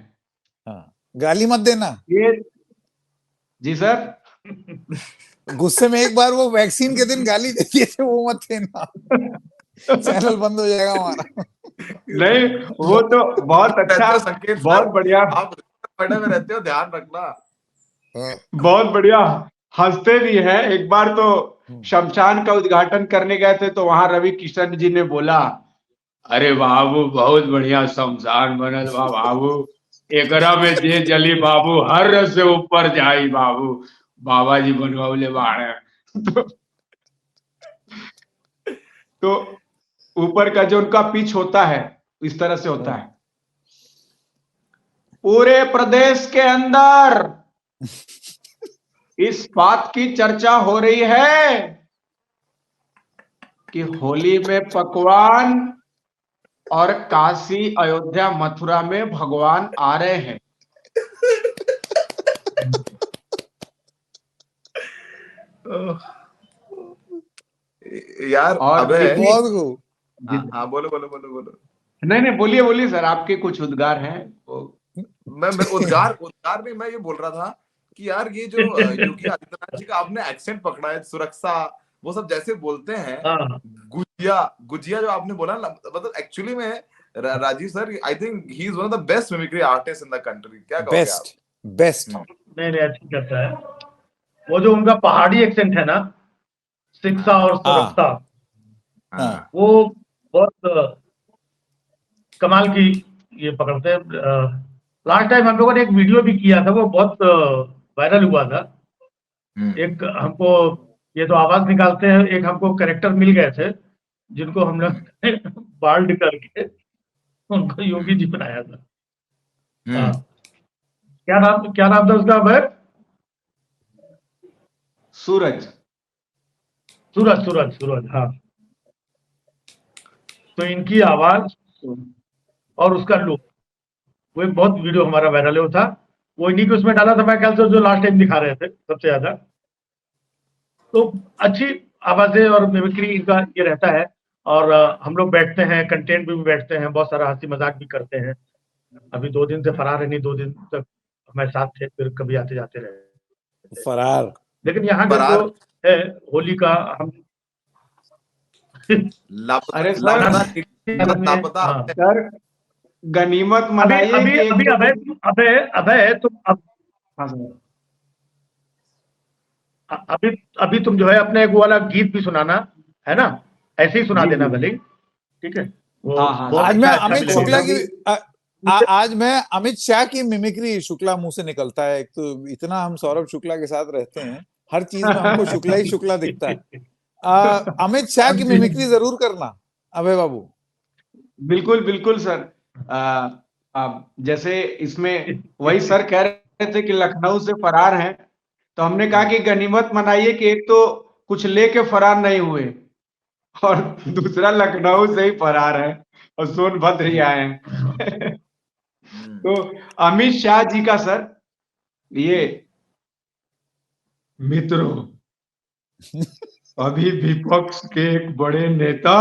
हाँ, गाली मत देना। ये जी सर, गुस्से में एक बार वो वैक्सीन के दिन गाली दे दिए थे, वो मत देना, चैनल बंद हो जाएगा हमारा। नहीं, वो तो बहुत अच्छा, संकेत बहुत बढ़िया, आप पढ़े में रहते हो, ध्यान रखना। बहुत बढ़िया, हंसते भी हैं। एक बार तो शमशान का उद्घाटन करने गए थे, तो वहां रवि किशन जी ने बोला, अरे बाबू बहुत बढ़िया शमशान बनल बा बाबू, एकरा में जे जली बाबू हर रस से ऊपर जाई बाबू, बाबा जी बनवाले बाड़े। तो ऊपर का जो उनका पिच होता है, इस तरह से होता है। पूरे प्रदेश के अंदर इस बात की चर्चा हो रही है कि होली में पकवान और काशी, अयोध्या, मथुरा में भगवान आ रहे हैं। यार और अबे, बहुत खूब। हाँ हाँ, बोलो बोलो बोलो बोलो। नहीं नहीं, बोलिए बोलिए सर, आपके कुछ उद्गार हैं वो। मैं उद्गार उद्गार नहीं, मैं ये बोल रहा था कि यार ये जो योगी आदित्यनाथ जी का आपने एक्सेंट पकड़ा है, सुरक्षा वो सब जैसे बोलते हैं, हाँ गुजिया गुजिया जो आपने बोला ना, मतलब एक्चुअली में Rajiv sir, I think he is one of the best mimicry artist in the country. क्या कहोगे आप? Best best. नहीं नहीं, अच्छी करता है। वो जो उनका पहाड़ी एक्सेंट है ना, शिक्षा और हाँ सुरक्षा, हाँ वो बहुत कमाल की ये पकड़ते हैं। लास्ट टाइम हम लोगों ने एक वीडियो भी किया था, वो बहुत वायरल हुआ था। एक हमको, ये तो आवाज निकालते हैं, एक हमको कैरेक्टर मिल गए थे जिनको हम लोग बाल्ड करके उनको योगी जी बनाया था। हाँ, क्या नाम था उसका भाई? सूरज। सूरज सूरज सूरज, हाँ। तो इनकी आवाज और उसका लुक, वो एक बहुत वीडियो हमारा वायरल हुआ था। वो इन्हीं को उसमें डाला था, मैं ख्याल से जो लास्ट टाइम दिखा रहे थे सबसे ज्यादा। तो अच्छी आवाजें और मिमिक्री इनका ये रहता है। और हम लोग बैठते हैं, कंटेंट भी बैठते हैं, बहुत सारा हंसी मजाक भी करते हैं। अभी 2 दिन से फरार है, नहीं 2 दिन तक हमारे साथ थे, फिर कभी आते जाते रहे। फरार। लेकिन यहाँ का जो फरार, है होली का, हम लापता अरे सर, लापता लापता। हाँ। सर गनीमत अभी मनाइए अभी कि एक अभी दो अभय दिन। अभय अभय तुम अब हाँ सर। अभी अभी तुम जो है अपने एक वो वाला गीत भी सुनाना, है ना? ऐसे ही सुना जी देना जी। भले ही, ठीक है? वो हाँ हाँ बहुत आज सर, मैं अच्छा भी अमित लगेगा। शुक्ला की अभी आज मैं अमित शाह की मिमिक्री शुक्ला मुंह से निकलता है। एक तो इतना हम सौरभ शुक्ला के साथ रहते हैं, हर चीज में हमको शुक्ला ही शुक्ला दिखता है। अमित शाह की जी मिमिक्री जरूर करना अभय बाबू। बिल्कुल बिल्कुल सर। जैसे इसमें वही सर कह रहे थे कि लखनऊ से फरार हैं, तो हमने कहा कि गनीमत मनाइए कि एक तो कुछ लेके फरार नहीं हुए, और दूसरा लखनऊ से ही फरार है और सोनभद्र ही आए हैं। तो अमित शाह जी का सर, ये मित्रों, अभी विपक्ष के एक बड़े नेता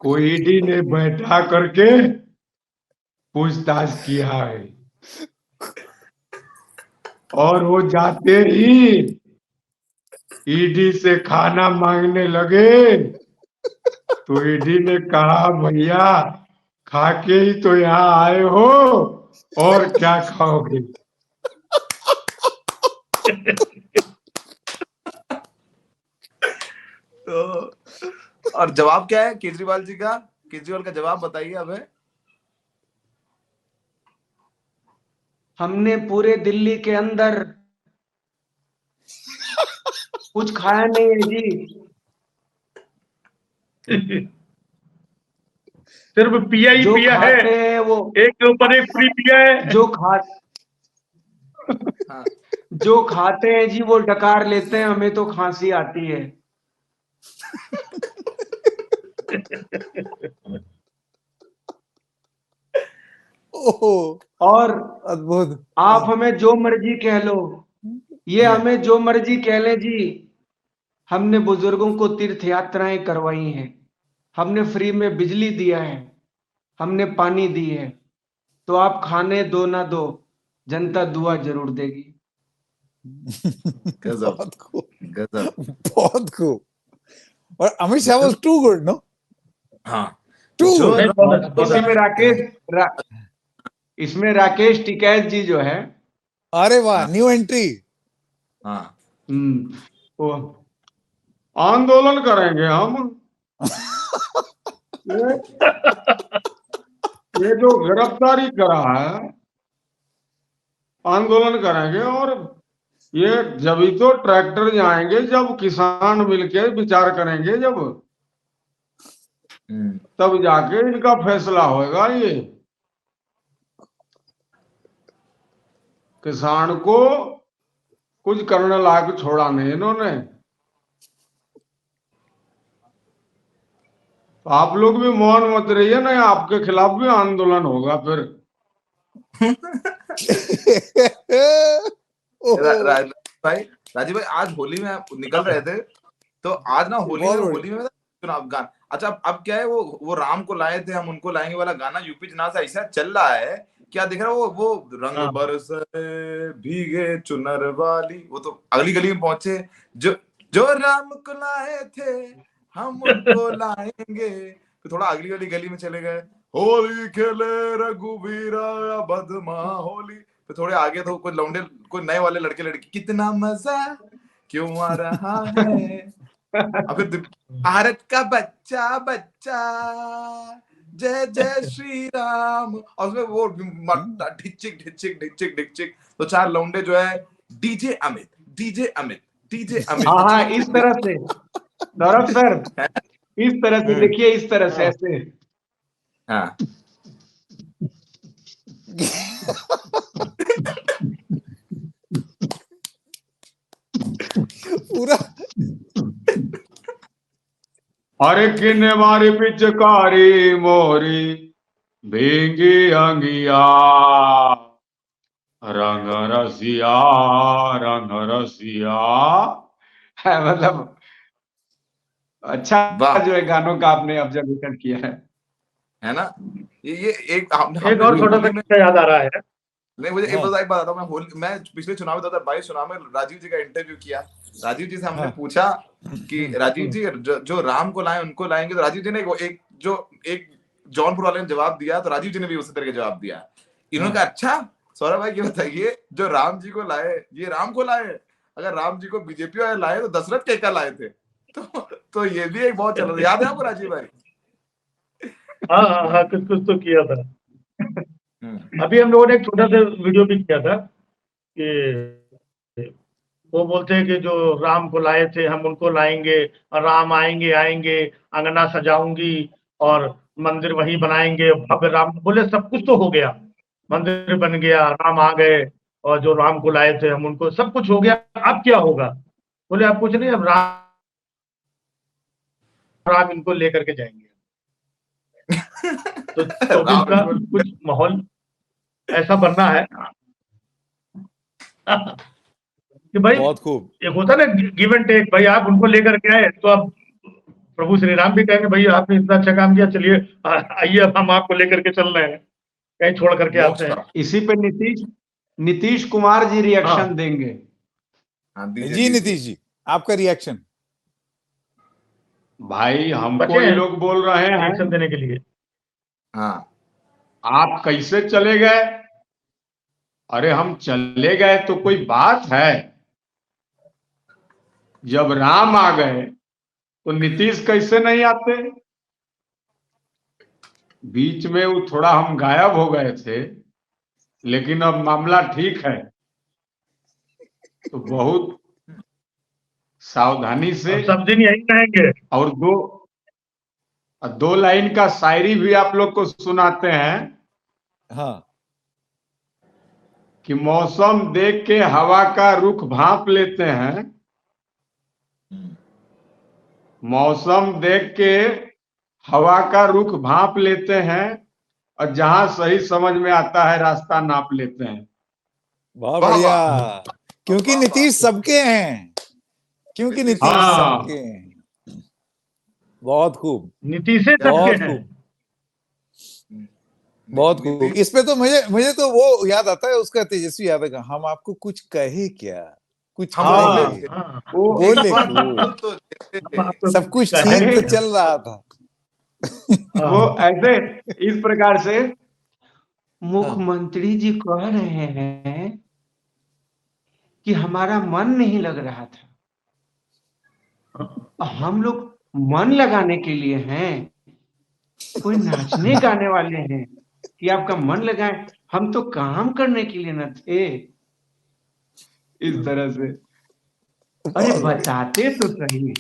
को ईडी ने बैठा करके पूछताछ किया है, और वो जाते ही ईडी से खाना मांगने लगे, तो ईडी ने कहा भैया खा के ही तो यहाँ आए हो, और क्या खाओगे? तो और जवाब क्या है केजरीवाल जी का? केजरीवाल का जवाब बताइए अबे। हमने पूरे दिल्ली के अंदर कुछ खाया नहीं है जी। सिर्फ पिया ही जो पिया है, खाते हैं वो, एक के ऊपर एक फ्री पिया है। जो खा हाँ। जो खाते हैं जी वो डकार लेते हैं, हमें तो खांसी आती है। ओहो, और अद्भुत। आप हमें जो मर्जी कह लो, ये हमें जो मर्जी कह ले जी, हमने बुजुर्गों को तीर्थ यात्राएं करवाई हैं, हमने फ्री में बिजली दिया है, हमने पानी दी है, तो आप खाने दो ना दो, जनता दुआ जरूर देगी। गजब बहुत खूब, गजब। बहुत खूब। और Amit Shah was too good, no? हाँ, टू जो नहीं, बहुत अच्छा, बहुत इसी में अच्छा। इसमें राकेश टिकैत जी जो है, अरे वाह, न्यू एंट्री। हाँ वो आंदोलन करेंगे हम, ये ये जो गिरफ्तारी करा है, आंदोलन करेंगे, और ये जब ही तो ट्रैक्टर जाएंगे जब किसान मिलके विचार करेंगे, जब तब जाके इनका फैसला होगा। ये किसान को कुछ करने लायक छोड़ा नहीं इन्होंने। आप लोग भी मौन मत रहिए ना, आपके खिलाफ भी आंदोलन होगा फिर। भाई राजीव भाई, आज होली में आप निकल रहे थे, तो आज ना होली में चुनाव गाना, अच्छा अब क्या है, वो राम को लाए थे हम उनको लाएंगे वाला गाना यूपी चुनाव से ऐसा चल रहा है, क्या दिख रहा है वो रंग बरसे भीगे चुनर वाली, वो तो अगली गली में पहुंचे, जो जो राम को लाए थे हम उनको लाएंगे, तो थोड़ा अगली गली में चले गए, होली खेले रघुवीरा बदमा होली, फिर थोड़े आगे तो कोई लौंडे, कोई नए वाले लड़के लड़की, कितना मजा क्यों आ रहा है, और फिर भारत का बच्चा बच्चा जय जय श्री राम, और उसमें वो ढिचिक ढिचिक ढिचिक ढिचिक, तो चार लौंडे जो है DJ Amit DJ Amit DJ Amit, हाँ इस तरह से सौरभ सर, इस तरह से देखिए, इस तरह से ऐसे, हाँ पूरा अरे किन्ने मारी पिचकारी मोरी भींगी अंगिया, रंग रसिया रंग रसिया है, मतलब अच्छा वाह, जो है गानों का आपने ऑब्जर्वेशन किया है ना, ये एक एक और छोटा सा किस्सा याद आ रहा है। नहीं, मुझे एक बताता हूँ, मैं पिछले चुनाव 2022 चुनाव में राजीव जी का इंटरव्यू किया, राजीव जी से हमने पूछा कि राजीव जी जो राम को लाए उनको लाएंगे, तो राजीव जी ने एक जौनपुर वाले ने जवाब दिया, तो राजीव जी ने भी उसी तरह का जवाब दिया, इन्होंने कहा अच्छा सौरभ भाई ये बताइए, जो राम जी को लाए ये राम को लाए, अगर राम जी को बीजेपी वाले लाए तो दशरथ केका लाए थे, तो ये भी एक बहुत चल रहा, याद है आपको राजीव भाई? हाँ कुछ कुछ तो किया था। अभी हम लोगों ने एक छोटा सा वीडियो भी किया था कि वो बोलते हैं कि जो राम को लाए थे हम उनको लाएंगे, और राम आएंगे आएंगे, अंगना सजाऊंगी और मंदिर वहीं बनाएंगे भव्य राम, बोले सब कुछ तो हो गया, मंदिर बन गया, राम आ गए, और जो राम को लाए थे हम उनको, सब कुछ हो गया, अब क्या होगा? बोले अब कुछ नहीं, अब राम इनको लेकर के जाएंगे। तो 24 का कुछ माहौल ऐसा बनना है कि भाई बहुत खूब, एक होता है ना गिव एंड टेक, भाई आप उनको लेकर के आए तो अब प्रभु श्री राम भी कहेंगे भाई आपने इतना अच्छा काम किया, चलिए आइए अब हम आपको लेकर के चल रहे हैं, कहीं छोड़ करके आते हैं। इसी पे नीतीश कुमार जी रिएक्शन देंगे। जी नीतीश जी आपका रिएक्शन। भाई हमको ये लोग बोल रहे हैं रिएक्शन देने के लिए, हाँ आप कैसे चले गए? अरे हम चले गए तो कोई बात है, जब राम आ गए तो नीतीश कैसे नहीं आते? बीच में वो थोड़ा हम गायब हो गए थे, लेकिन अब मामला ठीक है, तो बहुत सावधानी से सब दिन यही रहेंगे। और दो लाइन का शायरी भी आप लोग को सुनाते हैं। हाँ, कि मौसम देख के हवा का रुख भांप लेते हैं, मौसम देख के हवा का रुख भांप लेते हैं, और जहां सही समझ में आता है रास्ता नाप लेते हैं। बहुत बढ़िया, क्योंकि नीतीश सबके हैं, क्योंकि नीतीश सबके हैं। बहुत खूब, नीतीश से बहुत सबके हैं। खूब, बहुत खूब। इस पे तो मुझे तो वो याद आता है, उसका तेजस्वी यादव का, हम आपको कुछ कहे क्या, कुछ बोले सब कुछ ठीक तो चल रहा था। वो ऐसे इस प्रकार से मुख्यमंत्री जी कह रहे हैं कि हमारा मन नहीं लग रहा था, हम लोग मन लगाने के लिए हैं, कोई नाचने गाने वाले हैं कि आपका मन लगाए, हम तो काम करने के लिए न थे। इस तरह से अरे बताते तो सही,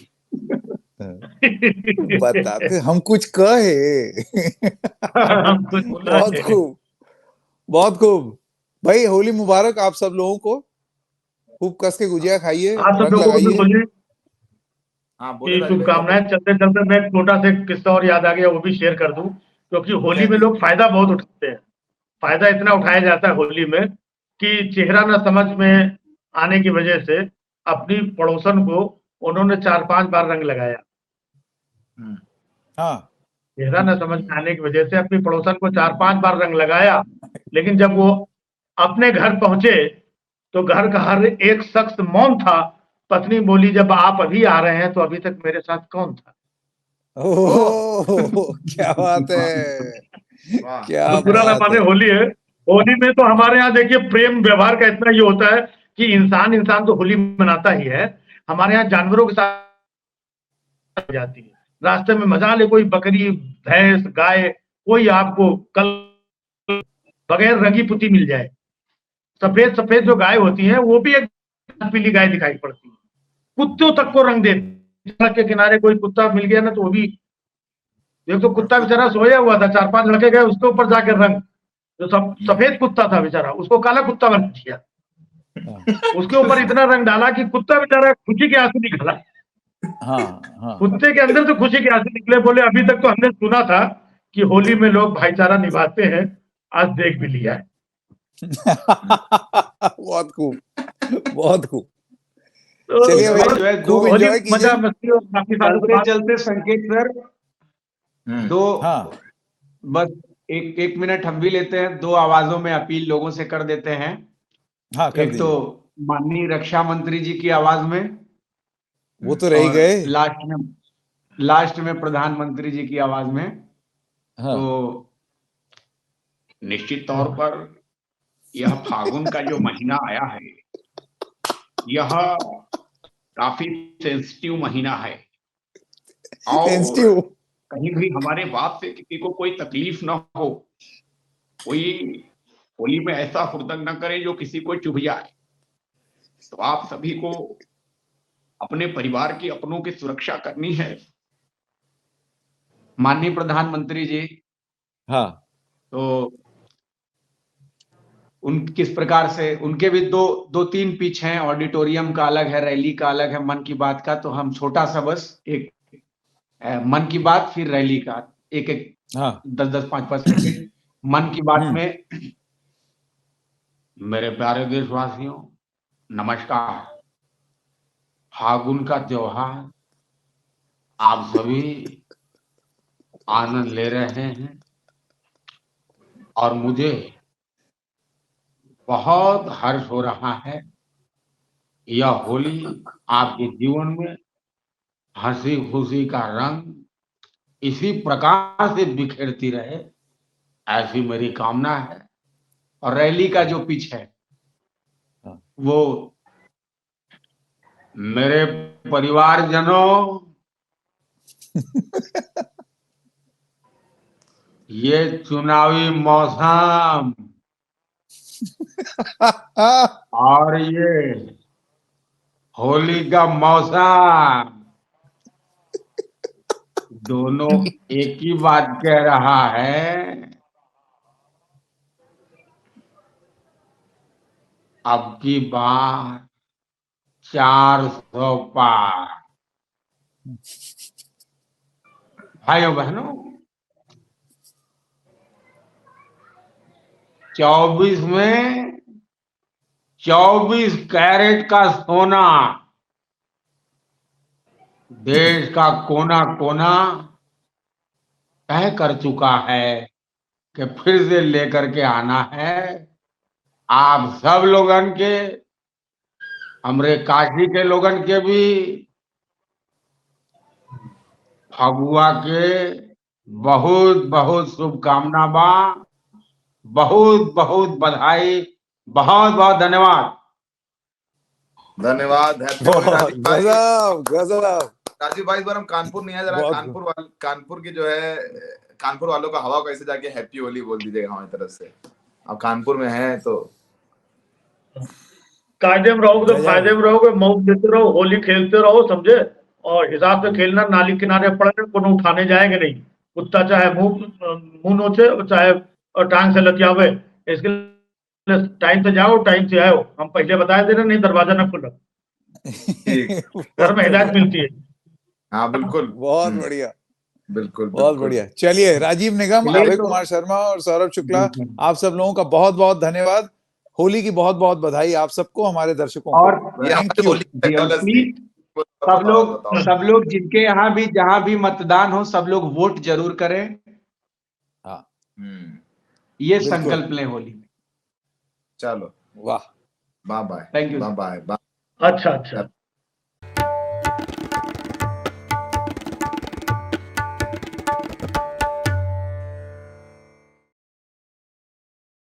बताते हम कुछ कहे। बहुत खूब, बहुत खूब भाई। होली मुबारक आप सब लोगों को, खूब कस के गुजिया खाइए, रंग लगाइए। हाँ बोले की राजू भाई, शुभकामनाएं। चलते चलते मैं एक छोटा सा किस्सा और याद आ गया, वो भी शेयर कर दूं, क्योंकि होली में लोग फायदा बहुत उठाते हैं। फायदा इतना उठाया जाता है होली में कि चेहरा न समझ में आने की वजह से अपनी पड़ोसन को उन्होंने 4-5 बार रंग लगाया। हाँ चेहरा न समझ में आने की वजह से अपनी पड़ोसन को 4-5 बार रंग लगाया, लेकिन जब वो अपने घर पहुंचे तो घर का हर एक शख्स मौन था। पत्नी बोली, जब आप अभी आ रहे हैं तो अभी तक मेरे साथ कौन था? ओह क्या बात है, वाह, क्या तो बुरा ना बात माने, है। होली है। होली में तो हमारे यहाँ देखिए प्रेम व्यवहार का इतना ये होता है कि इंसान इंसान तो होली मनाता ही है। हमारे यहाँ जानवरों के साथ जाती है, रास्ते में मजा ले, कोई बकरी, भैंस, गाय, कोई आपको कल बगैर रंगी पुती मिल जाए। सफेद सफेद जो गाय होती है वो भी एक पीली गाय दिखाई पड़ती है। कुत्तों तक को रंग देती, सड़क के किनारे कोई कुत्ता मिल गया ना तो वो भी, एक तो कुत्ता बेचारा सोया हुआ था, 4-5 लड़के गए उसके ऊपर जाकर रंग, जो सफेद कुत्ता था बेचारा, उसको काला कुत्ता बना दिया। उसके ऊपर इतना रंग डाला कि कुत्ता बेचारा खुशी के आंसू निकला। हाँ हाँ कुत्ते के अंदर से खुशी के आंसू निकले, बोले अभी तक तो हमने सुना था कि होली में लोग भाईचारा निभाते हैं, आज देख भी लिया है। बहुत खूब, बहुत खूब। तो चलिए इसमें जो भाई, है खूब होली एंजॉय मजा कीजिए। मस्ती और काफी सालों के चलते बाद। चलते संकेत सर, दो हाँ बस एक एक मिनट हम भी लेते हैं, दो आवाजों में अपील लोगों से कर देते हैं। हाँ कर एक तो दीजिए। माननीय रक्षा मंत्री जी की आवाज में, वो तो रह ही और गए। लास्ट में प्रधानमंत्री जी की आवाज में। हाँ तो निश्चित तौर पर यह फागुन का जो महीना आया है, यह काफी सेंसिटिव महीना है, और सेंसिटिव। कहीं भी हमारे बात से किसी को कोई तकलीफ ना हो, कोई होली में ऐसा हुड़दंग न करे जो किसी को चुभ जाए। तो आप सभी को अपने परिवार की, अपनों की सुरक्षा करनी है। माननीय प्रधानमंत्री जी, हाँ तो उन किस प्रकार से उनके भी दो तीन पिच हैं, ऑडिटोरियम का अलग है, रैली का अलग है, मन की बात का। तो हम छोटा सा बस एक मन की बात फिर रैली का एक एक हाँ 10-10 5-5 सेकंड। मन की बात में, मेरे प्यारे देशवासियों, नमस्कार। फागुन का त्योहार आप सभी आनंद ले रहे हैं, और मुझे बहुत हर्ष हो रहा है। यह होली आपके जीवन में हंसी खुशी का रंग इसी प्रकार से बिखेरती रहे, ऐसी मेरी कामना है। और रैली का जो पिच है वो, मेरे परिवारजनों, ये चुनावी मौसम और ये होली का मौसम दोनों एक ही बात कह रहा है। अब की बार 400 पार। भाइयों बहनों, 24 में 24 कैरेट का सोना देश का कोना कोना तय कर चुका है कि फिर से लेकर के आना है। आप सब लोगन के, हमरे काशी के लोगन के भी, फगुआ के बहुत बहुत शुभकामना बा, बहुत बहुत बधाई, बहुत बहुत धन्यवाद। धन्यवाद, हैप्पी होली राजीव भाई। गजब गजब। राजीव भाई, इस बार हम कानपुर नहीं आए, जरा कानपुर की जो है, कानपुर वालों का हवा कैसे जाके हैप्पी होली बोल दीजिएगा हमारी तरफ से। अब कानपुर में है तो कायदे में रहोगे तो फायदे में रहोगे, मौत देते रहो, होली खेलते रहो, समझे। और हिसाब से खेलना, नाली किनारे पड़े कोनो उठाने जाएंगे नहीं। कुत्ता चाहे मुंह नोचे, चाहे टांग से लतियावे, इसके लिए टाइम से जाओ, टाइम से आओ। हम पहले बताए दे रहे, नहीं दरवाजा ना खुला, घर में हिदायत मिलती है। हाँ बिल्कुल। बहुत बढ़िया, बिल्कुल बहुत बिल्कुल। बढ़िया। चलिए, राजीव निगम, चलिए अभय तो कुमार शर्मा और सौरभ शुक्ला, बिल्कुल। आप सब लोगों का बहुत बहुत धन्यवाद। होली की बहुत बहुत बधाई आप सबको, हमारे दर्शकों को। और ये थैंक हमारे यू। होली जी, और कलर्स थी। प्लीज बताओ। सब लोग जिनके यहाँ भी जहां भी मतदान हो, सब लोग वोट जरूर करें। हाँ, ये बिल्कुल। संकल्प लें होली में। चलो, वाह, bye bye, thank you. Bye bye. अच्छा अच्छा।